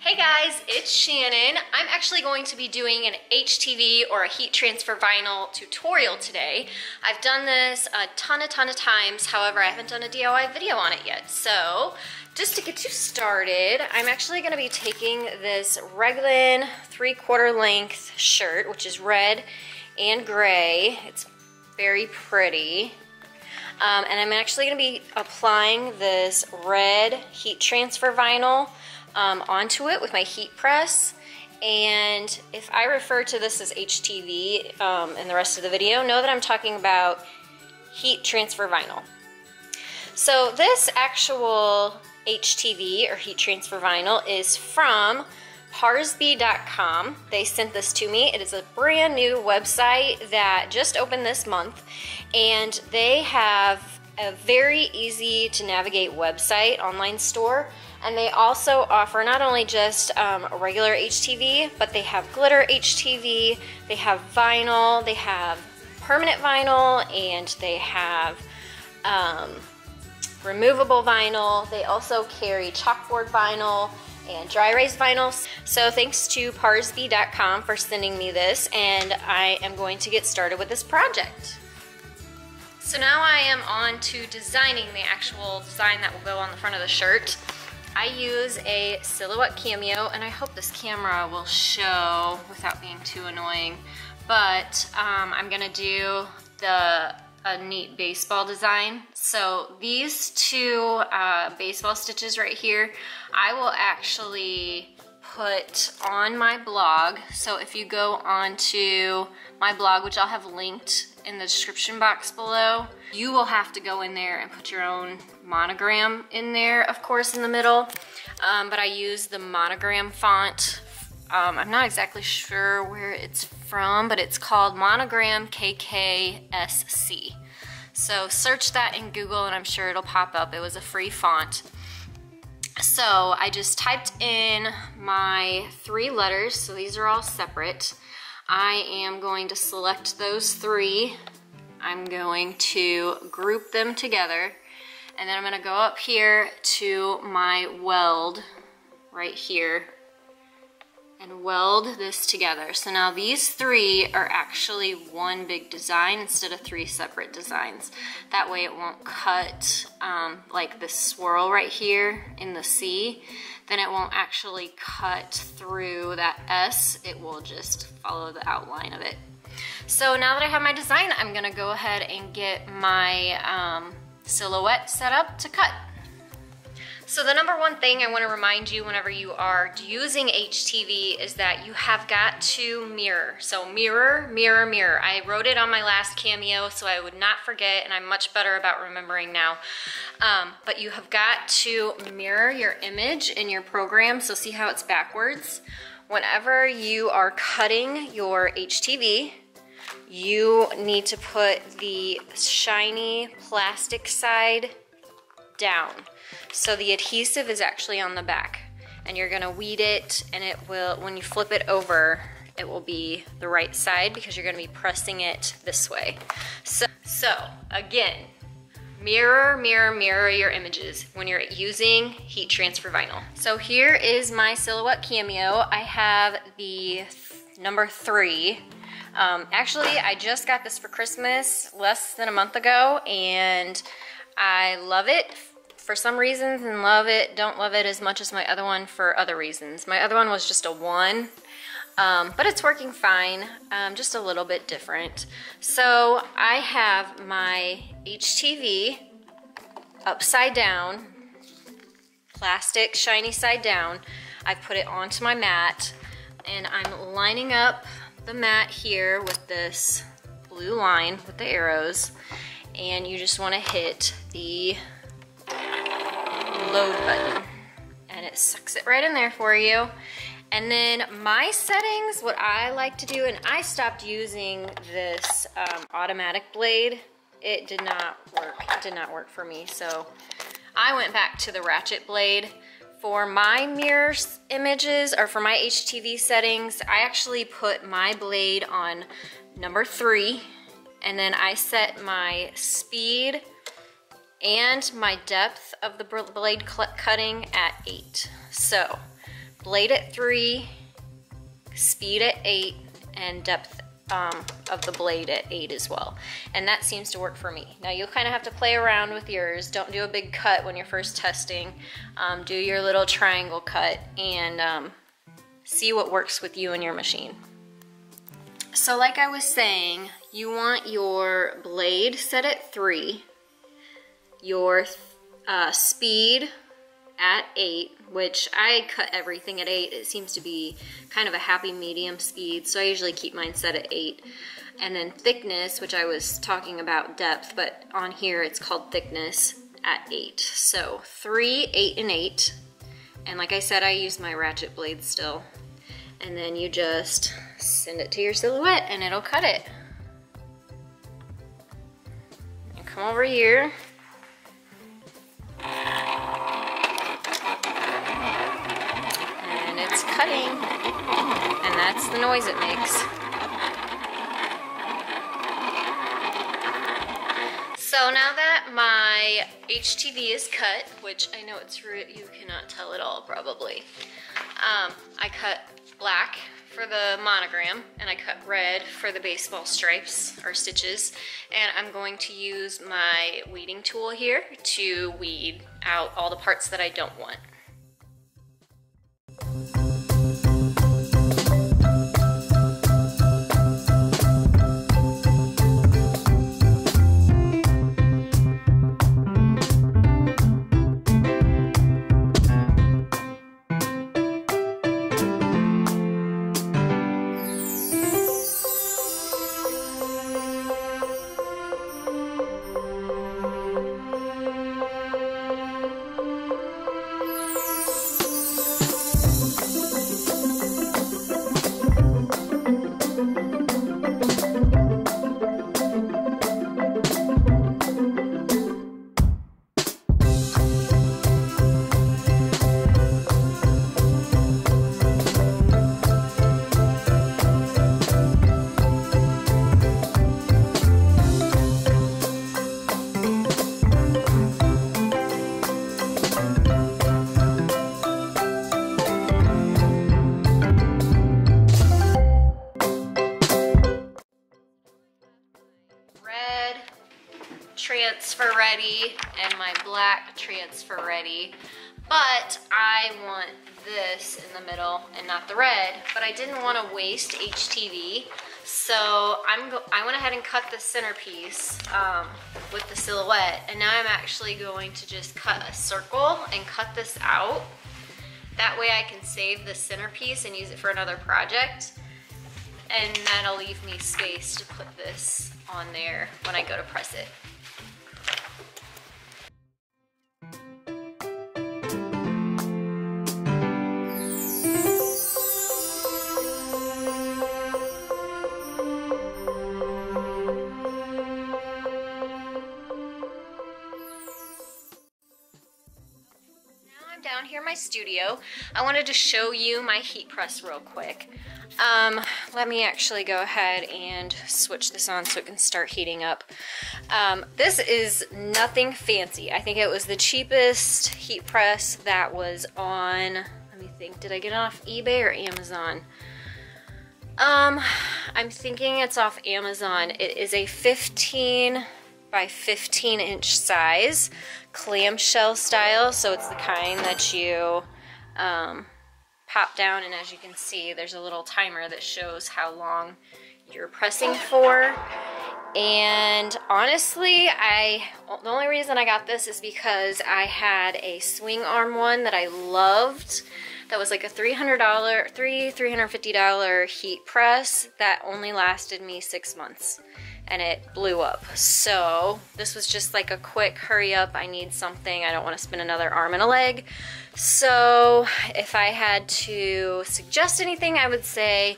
Hey guys, it's Shannon. I'm actually going to be doing an HTV or a heat transfer vinyl tutorial today. I've done this a ton of times, however I haven't done a DIY video on it yet. So just to get you started, I'm actually going to be taking this Raglan 3/4 length shirt, which is red and gray. It's very pretty. And I'm actually going to be applying this red heat transfer vinyl onto it with my heat press. And if I refer to this as HTV in the rest of the video, know that I'm talking about heat transfer vinyl. So this actual HTV or heat transfer vinyl is from Parsby.com. They sent this to me. It is a brand new website that just opened this month, and they have a very easy to navigate website, online store. And they also offer not only just a regular HTV, but they have glitter HTV, they have vinyl, they have permanent vinyl, and they have removable vinyl. They also carry chalkboard vinyl and dry erase vinyl. So thanks to Parsby.com for sending me this, and I am going to get started with this project. So now I am on to designing the actual design that will go on the front of the shirt. I use a silhouette Cameo, and I hope this camera will show without being too annoying, but I'm gonna do a neat baseball design. So these two baseball stitches right here, I will actually put on my blog. So if you go onto my blog, which I'll have linked in the description box below, you will have to go in there and put your own monogram in there, of course, in the middle. But I use the Monogram font. I'm not exactly sure where it's from, but it's called Monogram KKSC. So search that in Google and I'm sure it'll pop up. It was a free font. So I just typed in my 3 letters, so these are all separate. I am going to select those 3. I'm going to group them together, and then I'm going to go up here to my weld right here and weld this together. So now these 3 are actually one big design instead of 3 separate designs. That way it won't cut like this swirl right here in the C. Then it won't actually cut through that S. It will just follow the outline of it. So now that I have my design, I'm gonna go ahead and get my silhouette set up to cut. So the number one thing I want to remind you whenever you are using HTV is that you have got to mirror. So mirror, mirror, mirror. I wrote it on my last Cameo so I would not forget, and I'm much better about remembering now. But you have got to mirror your image in your program. So see how it's backwards? Whenever you are cutting your HTV, you need to put the shiny plastic side down. So the adhesive is actually on the back, and you're gonna weed it, and it will, when you flip it over, it will be the right side because you're gonna be pressing it this way. So again, mirror, mirror, mirror your images when you're using heat transfer vinyl. So here is my silhouette Cameo. I have the number 3. Actually, I just got this for Christmas less than a month ago, and I love it for some reasons and don't love it as much as my other one for other reasons. My other one was just a 1, but it's working fine, just a little bit different. So I have my HTV upside down, plastic shiny side down. I put it onto my mat, and I'm lining up the mat here with this blue line with the arrows, and you just want to hit the load button and it sucks it right in there for you. And then my settings, what I like to do, and I stopped using this automatic blade. It did not work. It did not work for me, so I went back to the ratchet blade. For my mirror images, or for my HTV settings, I actually put my blade on number 3, and then I set my speed and my depth of the blade cutting at 8. So blade at 3, speed at 8, and depth of the blade at 8 as well. And that seems to work for me. Now you'll kind of have to play around with yours. Don't do a big cut when you're first testing. Do your little triangle cut and see what works with you and your machine. So like I was saying, you want your blade set at 3, your speed at 8, which I cut everything at 8. It seems to be kind of a happy medium speed, so I usually keep mine set at 8. And then thickness, which I was talking about depth, but on here it's called thickness, at 8. So 3, 8, and 8. And like I said, I use my ratchet blade still. And then you just send it to your silhouette and it'll cut it. And come over here. And it's cutting. And that's the noise it makes. So now that my HTV is cut, which I know it's you cannot tell at all probably. I cut black for the monogram and I cut red for the baseball stripes or stitches, and I'm going to use my weeding tool here to weed out all the parts that I don't want. Transfer ready and my black transfer ready, but I want this in the middle and not the red, but I didn't want to waste HTV, so I went ahead and cut the centerpiece with the silhouette, and now I'm actually going to just cut a circle and cut this out. That way I can save the centerpiece and use it for another project, and that'll leave me space to put this on there when I go to press it. Down here in my studio, I wanted to show you my heat press real quick. Let me actually go ahead and switch this on so it can start heating up. This is nothing fancy. I think it was the cheapest heat press that was on, let me think, did I get it off eBay or Amazon? I'm thinking it's off Amazon. It is a 15 by 15 inch size, clamshell style, so it's the kind that you pop down, and as you can see there's a little timer that shows how long you're pressing for. And honestly, the only reason I got this is because I had a swing arm one that I loved that was like a $350 heat press that only lasted me 6 months. And it blew up. So this was just like a quick hurry up, I need something, I don't want to spend another arm and a leg. So if I had to suggest anything, I would say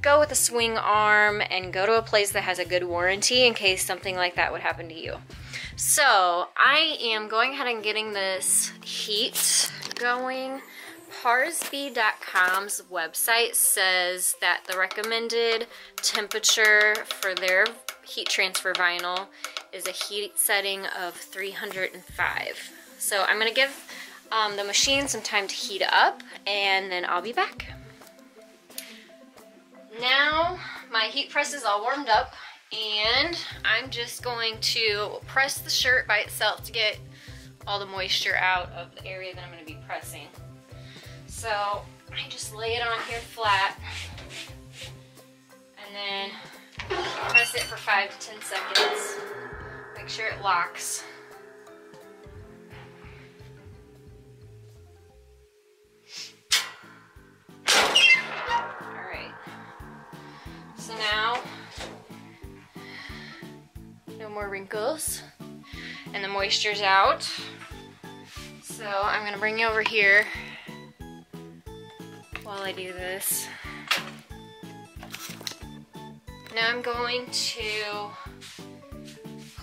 go with a swing arm and go to a place that has a good warranty in case something like that would happen to you. So I am going ahead and getting this heat going. ParsB.com's website says that the recommended temperature for their heat transfer vinyl is a heat setting of 305. So I'm going to give the machine some time to heat up, and then I'll be back. Now my heat press is all warmed up, and I'm just going to press the shirt by itself to get all the moisture out of the area that I'm going to be pressing. So I just lay it on here flat, and then press it for 5 to 10 seconds. Make sure it locks. Alright. So now, no more wrinkles, and the moisture's out. So I'm going to bring you over here while I do this. Now I'm going to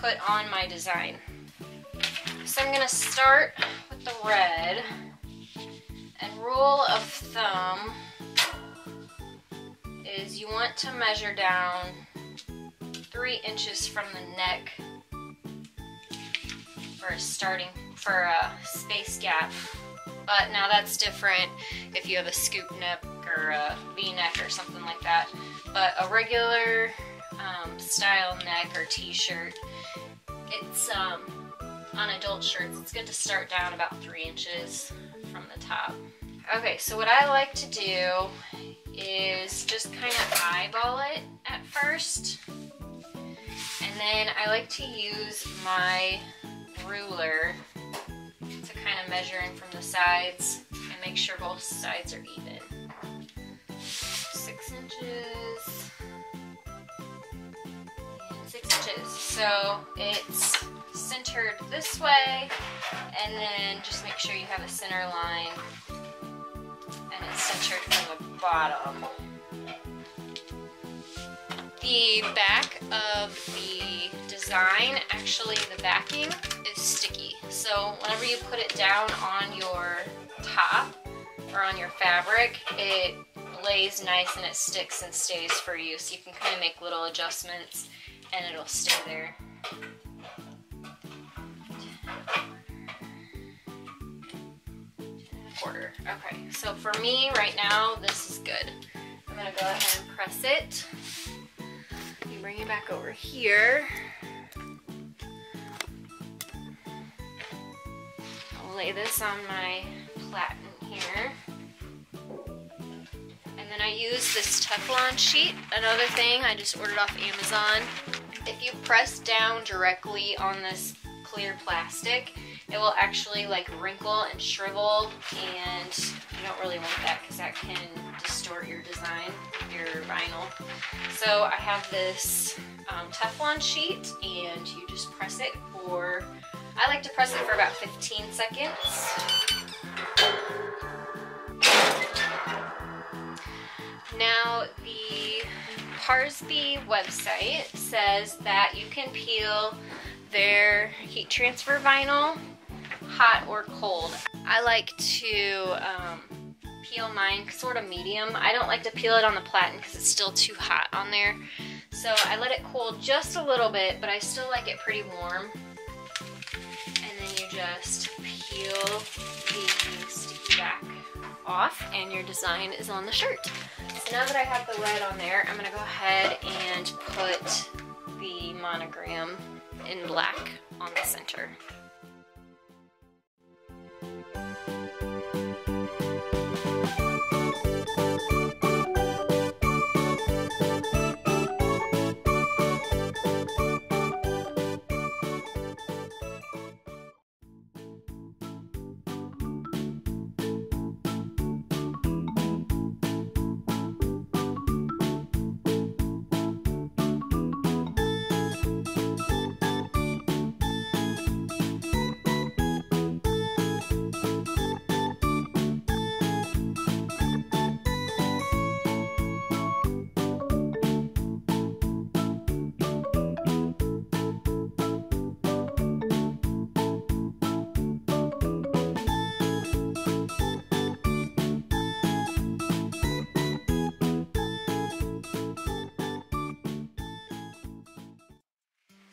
put on my design. So I'm going to start with the red, and rule of thumb is you want to measure down 3 inches from the neck for a space gap. But now that's different if you have a scoop neck or a V-neck or something like that. But a regular style neck or t-shirt, it's on adult shirts, it's good to start down about 3 inches from the top. Okay, so what I like to do is just kind of eyeball it at first, and then I like to use my ruler to kind of measure in from the sides and make sure both sides are even. 6 inches and 6 inches. So it's centered this way, and then just make sure you have a center line, and it's centered from the bottom. The back of the design, actually the backing is sticky. So whenever you put it down on your top or on your fabric, it lays nice and it sticks and stays for you. So you can kind of make little adjustments and it'll stay there. Quarter. Okay, so for me right now, this is good. I'm gonna go ahead and press it. You bring it back over here. I'll lay this on my platen here. And then I use this Teflon sheet. Another thing I just ordered off Amazon. If you press down directly on this clear plastic, it will actually like wrinkle and shrivel, and you don't really want that because that can distort your design, your vinyl. So I have this Teflon sheet, and you just press it for, I like to press it for about 15 seconds. Now the Parsby website says that you can peel their heat transfer vinyl hot or cold. I like to peel mine sort of medium. I don't like to peel it on the platen because it's still too hot on there. So I let it cool just a little bit, but I still like it pretty warm. And then you just peel the sticky back off, and your design is on the shirt. So now that I have the red on there, I'm gonna go ahead and put the monogram in black on the center.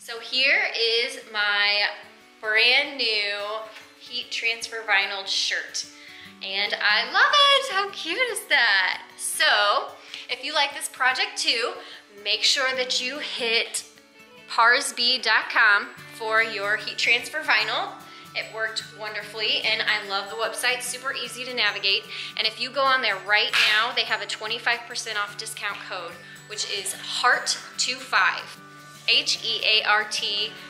So here is my brand new heat transfer vinyl shirt. And I love it. How cute is that? So if you like this project too, make sure that you hit parsb.com for your heat transfer vinyl. It worked wonderfully, and I love the website, super easy to navigate. And if you go on there right now, they have a 25% off discount code, which is HEART25, HEART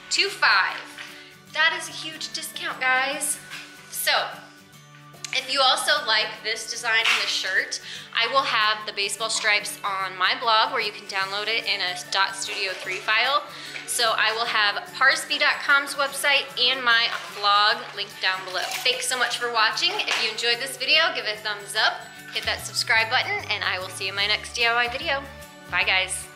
25. That is a huge discount, guys. So, if you also like this design in the shirt, I will have the baseball stripes on my blog where you can download it in a .studio 3 file. So I will have parsb.com's website and my blog linked down below. Thanks so much for watching. If you enjoyed this video, give it a thumbs up, hit that subscribe button, and I will see you in my next DIY video. Bye guys.